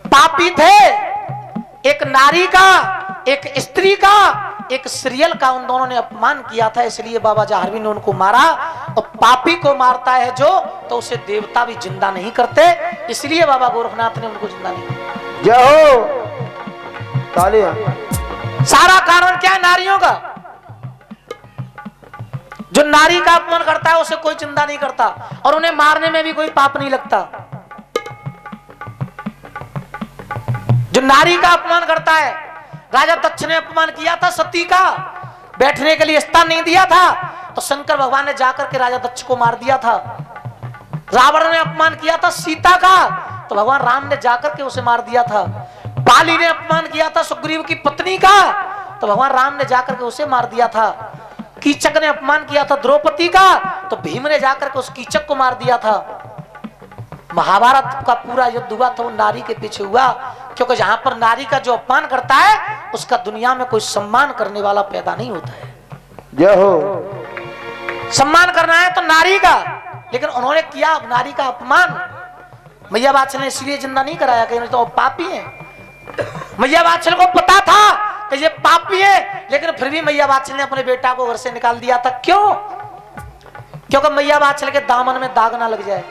पापी थे, एक नारी का, एक स्त्री का, एक सीरियल का उन दोनों ने अपमान किया था, इसलिए बाबा जहारवीर ने उनको मारा। और पापी को मारता है जो, तो उसे देवता भी जिंदा नहीं करते, इसलिए बाबा गोरखनाथ ने उनको जिंदा नहीं किया।
जय हो, तालियां।
सारा कारण क्या है? नारियों का। जो नारी का अपमान करता है उसे कोई चिंता नहीं करता, और उन्हें मारने में भी कोई पाप नहीं लगता। जो नारी का अपमान करता है, राजा दक्ष ने अपमान किया था सती का, बैठने के लिए स्थान नहीं दिया था, तो शंकर भगवान ने जाकर के राजा दक्ष को मार दिया था। रावण ने अपमान किया था सीता का, तो भगवान राम ने जाकर के उसे मार दिया था। बाली ने अपमान किया था सुग्रीव की पत्नी का, तो भगवान राम ने जाकर के उसे मार दिया था। कीचक ने अपमान किया था द्रौपदी का, तो भीम ने जाकर के उस कीचक को मार दिया था। महाभारत का पूरा युद्ध हुआ था वो नारी के पीछे हुआ, क्योंकि जहां पर नारी का जो अपमान करता है उसका दुनिया में कोई सम्मान करने वाला पैदा नहीं होता है।
जय हो।
सम्मान करना है तो नारी का, लेकिन उन्होंने किया नारी का अपमान। मैया बादशाह ने इसलिए जिंदा नहीं कराया कि तो पापी है। मैया बादशाह को पता था कि ये पापी है, लेकिन फिर भी मैया बादशाह ने अपने बेटा को घर से निकाल दिया था। क्यों? क्योंकि मैया बादशाह के दामन में दाग ना लग जाए।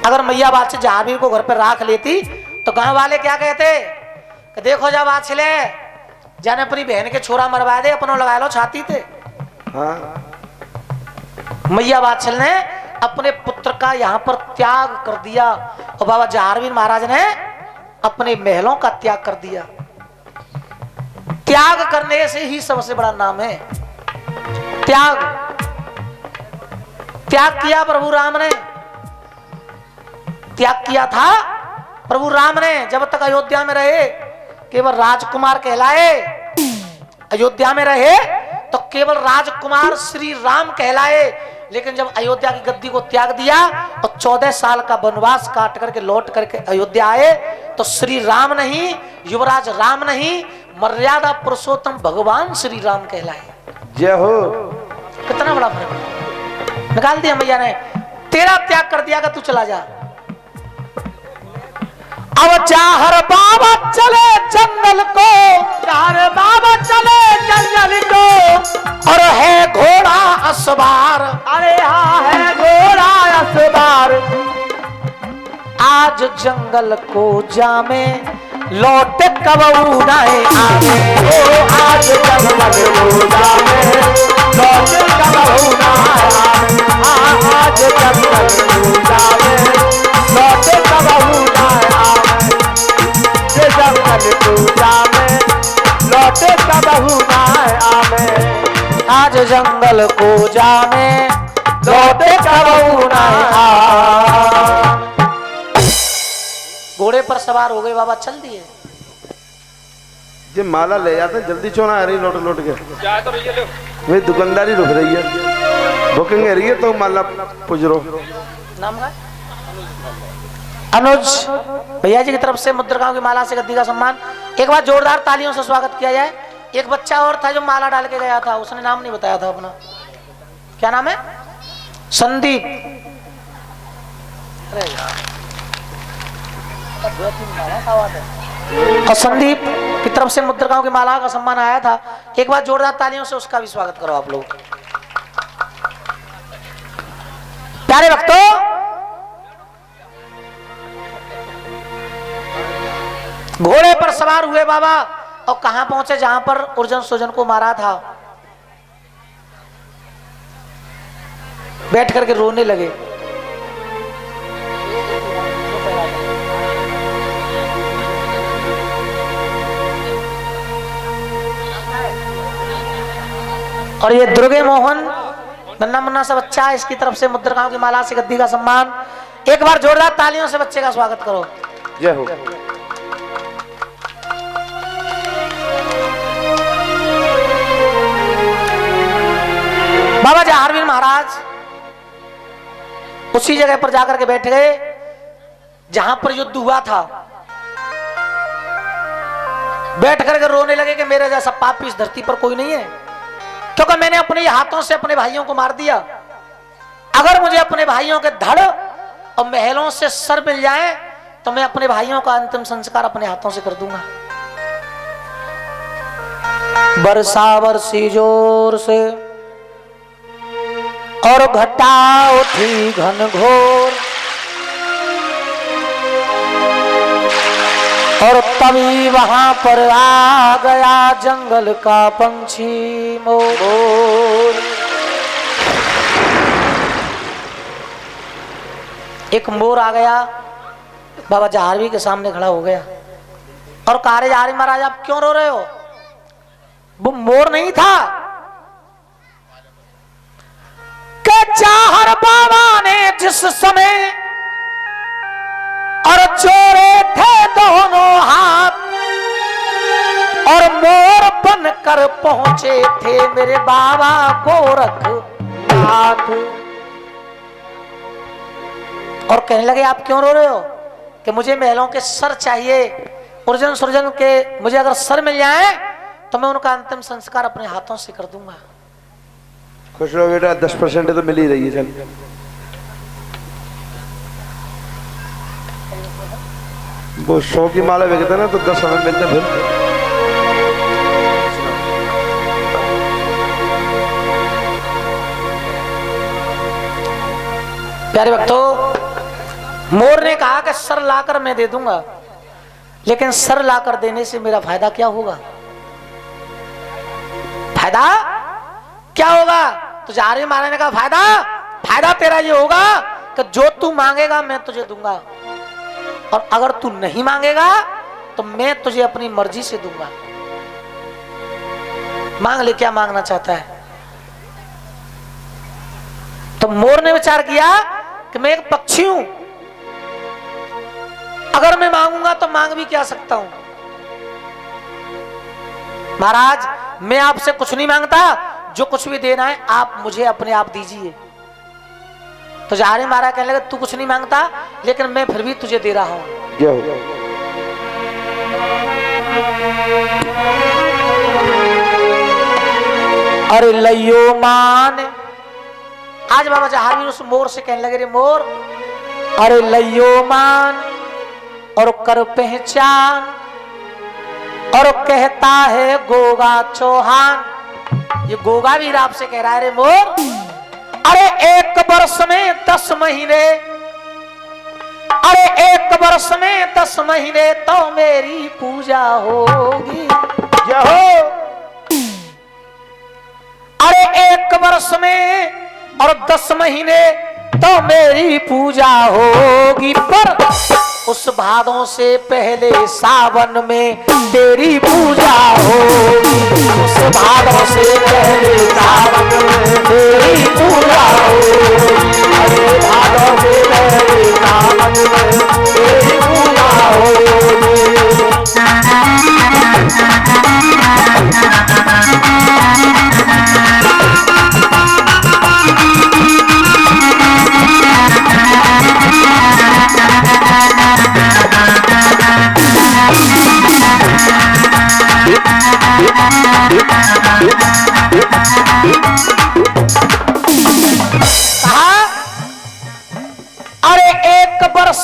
अगर मैया बादशाह जहारवीर को घर पर राख लेती तो गांव वाले क्या कहते कि देखो जा बादशाह जाने अपनी बहन के छोरा मरवा दे, अपनों लगा लो छाती थे।
हाँ।
मैया बादशाह ने अपने पुत्र का यहाँ पर त्याग कर दिया, और बाबा जहारवीर महाराज ने अपने महलों का त्याग कर दिया। त्याग करने से ही सबसे बड़ा नाम है त्याग। त्याग किया प्रभु राम ने, त्याग किया था प्रभु राम ने। जब तक अयोध्या में रहे केवल राजकुमार कहलाए, अयोध्या में रहे तो केवल राजकुमार श्री राम कहलाए। लेकिन जब अयोध्या की गद्दी को त्याग दिया और 14 साल का वनवास काट करके लौट करके अयोध्या आए, तो श्री राम नहीं, युवराज राम नहीं, मर्यादा पुरुषोत्तम भगवान श्री राम कहलाए।
जय हो।
कितना बड़ा फर्क है। निकाल दिया मैया ने, तेरा त्याग कर दिया कि तू चला जा। अब चाहर बाबा चले जंगल को,
चाहर बाबा चले जंगल को,
और है घोड़ा असवार।
अरे हाँ है घोड़ा असवार।
आज जंगल को जामे लौट कबू न आवे।
ओ आज जंगल को जामे लौट कबू न आवे। आज जंगल को जामे लौट कबू न आवे। जंगल को जामे लौट कबू न आवे।
आज जंगल को जामे लौट कबू न आवे। घोड़े पर सवार हो गए बाबा, चल दिए।
जे माला ले जाते जल्दी क्यों ना आ रही लौट लौट के?
चाय तो रही है,
वही दुकानदारी रुक रही है, बुकिंग रही है तो माला पुजरो।
नाम का अनुज भैया जी की तरफ से मुद्रकाओं की माला से गद्दी का सम्मान। एक बार जोरदार तालियों से स्वागत किया जाए। एक बच्चा और था जो माला डाल के गया था, उसने नाम नहीं बताया था अपना, क्या नाम है? संदीप। अरे यार, 2-3 माला का बात है। और संदीप की तरफ से मुद्रिकाओं की माला का सम्मान आया था। एक बार जोरदार तालियों से उसका भी स्वागत करो आप लोग। प्यारे भक्तों, घोड़े पर सवार हुए बाबा और कहां पहुंचे? जहां पर अर्जुन सुजन को मारा था। बैठ करके रोने लगे। और ये दुर्गे मोहन नन्ना मुन्ना सा बच्चा, इसकी तरफ से मुद्रिकाओं की माला से गद्दी का सम्मान। एक बार जोरदार तालियों से बच्चे का स्वागत करो।
जय हो।
बाबा जहारवीर महाराज उसी जगह पर जाकर के बैठ गए जहां पर युद्ध हुआ था। बैठ करके रोने लगे कि मेरे जैसा पापी इस धरती पर कोई नहीं है, क्योंकि मैंने अपने हाथों से अपने भाइयों को मार दिया। अगर मुझे अपने भाइयों के धड़ और महलों से सर मिल जाए तो मैं अपने भाइयों का अंतिम संस्कार अपने हाथों से कर दूंगा। बरसा बरसी जोर से और घटा उठी घनघोर, और तभी वहां पर आ गया जंगल का पंछी मोर। एक मोर आ गया, बाबा जहारवी के सामने खड़ा हो गया और कहा, रे जहारवी महाराज आप क्यों रो रहे हो? वो मोर नहीं था कि चाहर बाबा ने जिस समय और जोड़े थे दोनों हाथ और मोर बनकर पहुंचे थे मेरे बाबा गोरखनाथ। और कहने लगे आप क्यों रो रहे हो? कि मुझे महलों के सर चाहिए, अर्जुन सुरजन के मुझे अगर सर मिल जाए तो मैं उनका अंतिम संस्कार अपने हाथों से कर दूंगा।
खुश रहो बेटा, 10% तो मिल ही रही है। चल वो 100 की माला बेचता ना तो 10 हमें मिलते। फिर
प्यारे भक्तों, मोर ने कहा कि सर लाकर मैं दे दूंगा, लेकिन सर लाकर देने से मेरा फायदा क्या होगा? फायदा क्या होगा? तो जहारवी महाराज ने कहा फायदा तेरा ये होगा कि जो तू मांगेगा मैं तुझे दूंगा, और अगर तू नहीं मांगेगा तो मैं तुझे अपनी मर्जी से दूंगा। मांग ले, क्या मांगना चाहता है? तो मोर ने विचार किया कि मैं एक पक्षी हूं, अगर मैं मांगूंगा तो मांग भी क्या सकता हूं। महाराज मैं आपसे कुछ नहीं मांगता, जो कुछ भी देना है आप मुझे अपने आप दीजिए। तो जहारवी महाराज कहने लगे तू कुछ नहीं मांगता, लेकिन मैं फिर भी तुझे दे रहा हूं। अरे लइयो मान, आज बाबा जहारवी उस मोर से कहने लगे, रे मोर अरे लइयो मान और कर पहचान, और कहता है गोगा चौहान। ये गोगा भी आपसे कह रहा है, रे मोर अरे 1 वर्ष में 10 महीने, अरे 1 वर्ष में 10 महीने तो मेरी पूजा होगी। अरे 1 वर्ष में और 10 महीने तो मेरी पूजा होगी, पर उस भादों से पहले सावन में तेरी पूजा होगी। उस भादों से पहले सावन में तेरी पूजा होगी। अरे भादों से पहले सावन में तेरी पूजा होगी।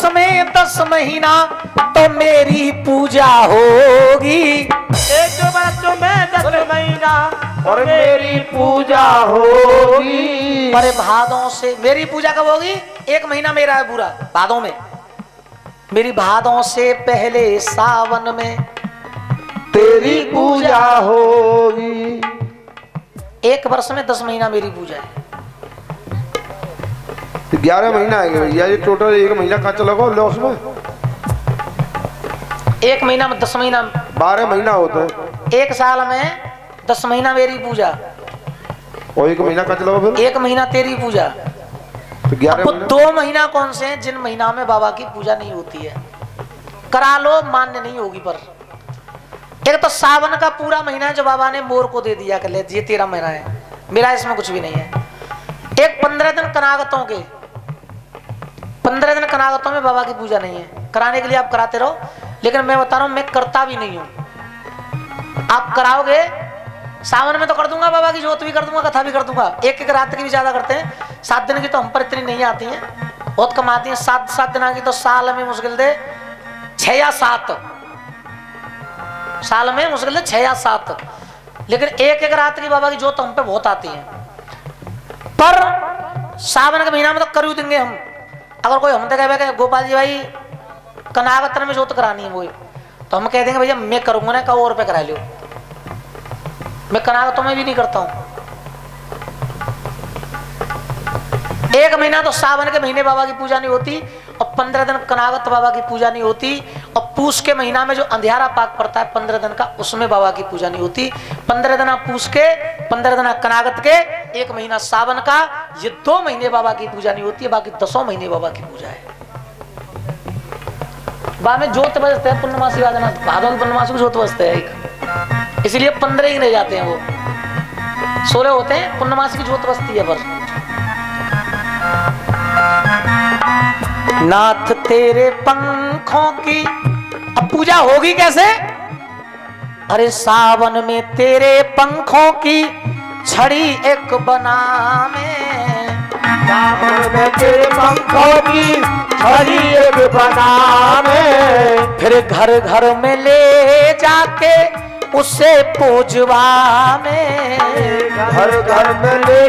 वर्ष में 10 महीना तो मेरी पूजा होगी।
एक वर्ष में 10 महीना और मेरी पूजा होगी।
पर भादों से मेरी पूजा कब होगी? 1 महीना मेरा है पूरा भादों में। मेरी भादों से पहले सावन में
तेरी पूजा होगी।
1 वर्ष में 10 महीना मेरी पूजा है।
11 महीना आएंगे भैया, ये टोटल 1 महीना का चलेगा लॉस में।
1 महीना में 10 महीना
12 महीना होता है।
1 साल में 10 महीना मेरी पूजा
और 1 महीना का चलेगा फिर
1 महीना तेरी पूजा।
तो 11
अब
महीना।
2 महीना कौन से हैं जिन महीना में बाबा की पूजा नहीं होती है? करा लो, मान्य नहीं होगी। पर एक तो सावन का पूरा महीना है जो बाबा ने मोर को दे दिया, कर ले ये तेरा महीना है, मेरा इसमें कुछ भी नहीं है। एक 15 दिन कनागतों के, 15 दिन कनागतों में बाबा की पूजा नहीं है। कराने के लिए आप कराते रहो, लेकिन मैं बता रहा हूं मैं करता भी नहीं हूं। आप कराओगे सावन में तो कर दूंगा, बाबा की जोत भी कर दूंगा, कथा भी कर दूंगा। एक रात की भी ज्यादा करते हैं। 7 दिन की तो हम पर इतनी नहीं आती हैं, बहुत कम आती हैं। 7 दिन की तो साल में मुश्किल से 6 या 7, साल में मुश्किल से 6 या 7। लेकिन एक रात की बाबा की जोत हम पे बहुत आती है। पर सावन के महीना में तो कर ही देंगे हम। अगर कोई हमसे कहे गोपाल जी भाई कनागतन में जोत करानी है वो, तो हम कह देंगे भैया मैं करूंगा ना, कहो और पे करा लियो। मैं कनागतों में भी नहीं करता हूं। 1 महीना तो सावन के महीने बाबा की पूजा नहीं होती, और 15 दिन कनागत बाबा की पूजा नहीं होती। और पूस के महीना में जो अंधियारा पाक पड़ता है 15 दिन का, उसमें बाबा की पूजा नहीं होती। 15 दिन पूस के, 15 दिन कनागत के, 1 महीना सावन का, ये 2 महीने बाबा की पूजा नहीं होती है। बाकी 10 महीने बाबा की पूजा है। बा में जोत बजते हैं पूर्णमासी वादना, भादों पूर्णमासी को जोत बजते हैं एक, इसलिए 15 ही रह जाते हैं। वो 16 होते हैं, पूर्णमासी की जोत बजती है। पर नाथ तेरे पंखों की अब पूजा होगी कैसे? अरे सावन में तेरे पंखों की छड़ी एक बना में,
सावन में तेरे पंखों की छड़ी एक बना में,
फिर घर घर में ले जाके उसे पूजवा में,
घर घर में ले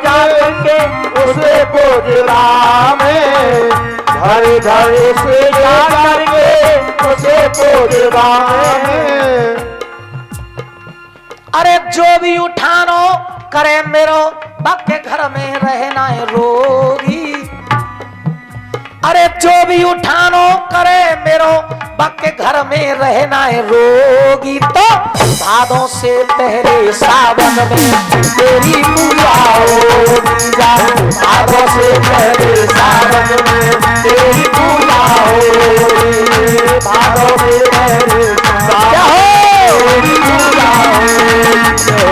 जाके उसे पूजवा में, घर घर से जा करके उसे पूजवा में।
अरे जो भी उठानो करे मेरो बाके घर में रहना है रोगी। अरे जो भी उठानो करे मेरो बाके घर में रहना है रोगी। तो भादों से पहले सावन में तेरी पूजा होगी। भादों से पहले सावन में तेरी पूजा होगी। भादों से पहले क्या हो तेरी पूजा होगी।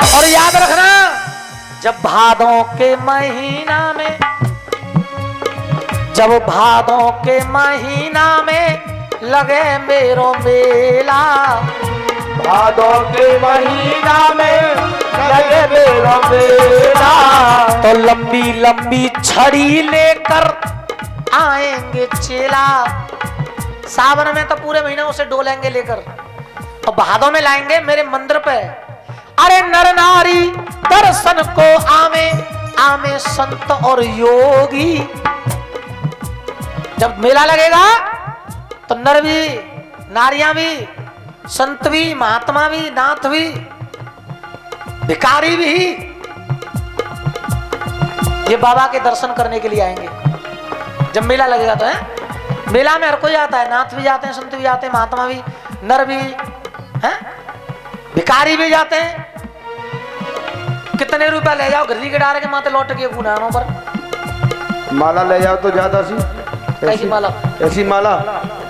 और याद रखना, जब भादों के महीना में, जब भादों के महीना में लगे मेरो मेला,
भादों के महीना में लगे मेरो मेला,
तो लंबी लंबी छड़ी लेकर आएंगे चेला। सावन में तो पूरे महीने उसे डोलेंगे लेकर, और भादों में लाएंगे मेरे मंदिर पे। अरे नर नारी दर्शन को आवे आवे संत और योगी। जब मेला लगेगा तो नर भी, नारियां भी, संत भी, महात्मा भी, नाथ भी, भिखारी भी, ये बाबा के दर्शन करने के लिए आएंगे। जब मेला लगेगा तो है, मेला में हर कोई आता है, नाथ भी जाते हैं, संत भी जाते हैं, महात्मा भी, नर भी हैं, भिखारी भी जाते हैं। कितने रुपया ले जाओ, घर्री के डारे के माथे लौट के गुनाहों पर।
माला ले जाओ तो ज्यादा सी,
कैसी माला?
ऐसी माला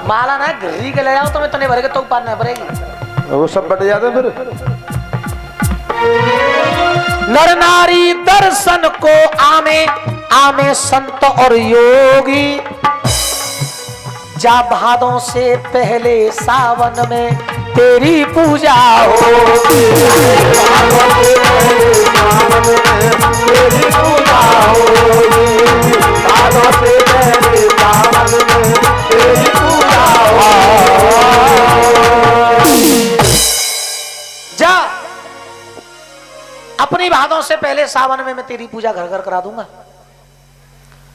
माला ना घर्री के ले जाओ तो मैं तने भर के तो पाना पड़ेगी।
वो सब बट जाते फिर।
नर नारी दर्शन को आमे आमे संत और योगी। जा भादों से पहले सावन में तेरी पूजा होगी।
तेरी पूजा होगी, भादों से पहले सावन में तेरी पूजा होगी।
जा अपनी भादों से पहले सावन में मैं तेरी पूजा घर घर करा दूंगा।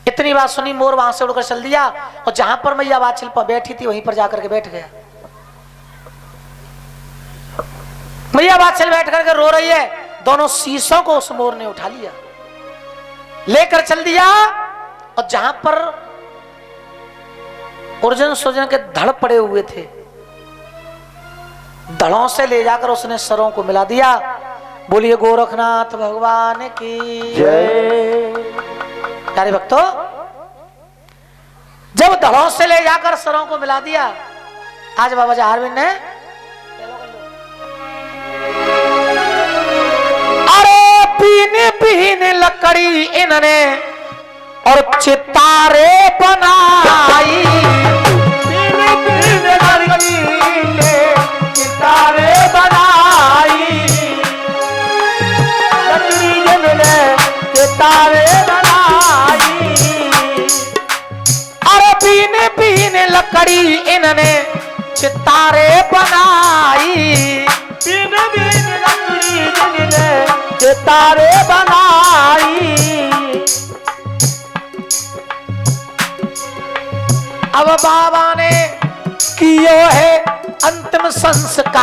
इतनी बात सुनी मोर वहां से उड़कर चल दिया और जहां पर मैया बाछिल पर बैठी थी वहीं पर जाकर के बैठ गया। मैया बाछिल बैठ करके रो रही है। दोनों शीशों को उस मोर ने उठा लिया, लेकर चल दिया और जहां पर अर्जुन सुजन के धड़ पड़े हुए थे, धड़ों से ले जाकर उसने सरों को मिला दिया। बोलिए गोरखनाथ भगवान की
जय।
प्यारे भक्तों, जब धड़ों से ले जाकर सरों को मिला दिया, आज बाबा जहारविंद ने अरे पीने पीने लकड़ी इन्होंने और चितारे बनाई।
पीने पीने लकड़ी ने चितारे बनाई, लकड़ी जिनने चितारे बनाई।
अरे पीने पीने लकड़ी इन्होंने चितारे बनाई।
पीने पीने लकड़ी जिनने चितारे बनाई।
अब बाबा ने कियो है अंतिम संस्कार।